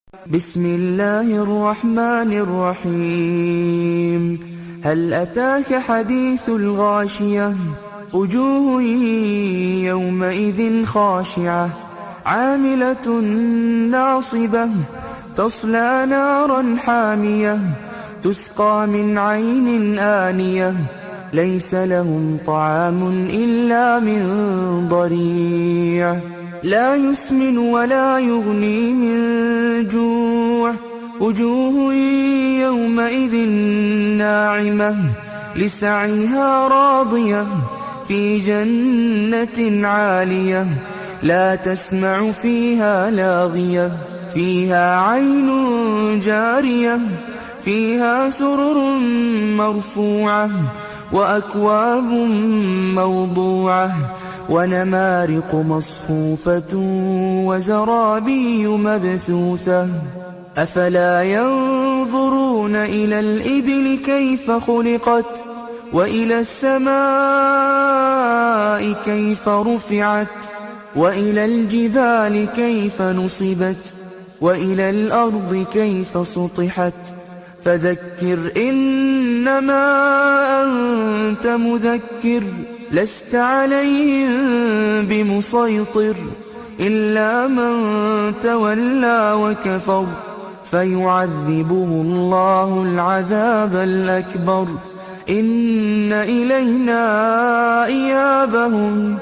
بسم الله الرحمن الرحيم. هل أتاك حديث الغاشية؟ وجوه يومئذ خاشعة عاملة ناصبة تصلى نارا حامية تسقى من عين آنية ليس لهم طعام إلا من ضريع لا يسمن ولا يغني من جوع وجوه يومئذ ناعمة لسعيها راضية في جنة عالية لا تسمع فيها لاغية فيها عين جارية فيها سرر مرفوعة وأكواب موضوعة ونمارق مصفوفة وزرابي مبثوثة أفلا ينظرون إلى الإبل كيف خلقت وإلى السماء كيف رفعت وإلى الجبال كيف نصبت وإلى الأرض كيف سطحت فذكر إنما أنت مذكر لست عليهم بمسيطر إلا من تولى وكفر فيعذبه الله العذاب الأكبر إن إلينا إيابهم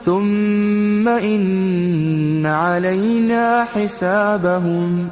ثم إن علينا حسابهم.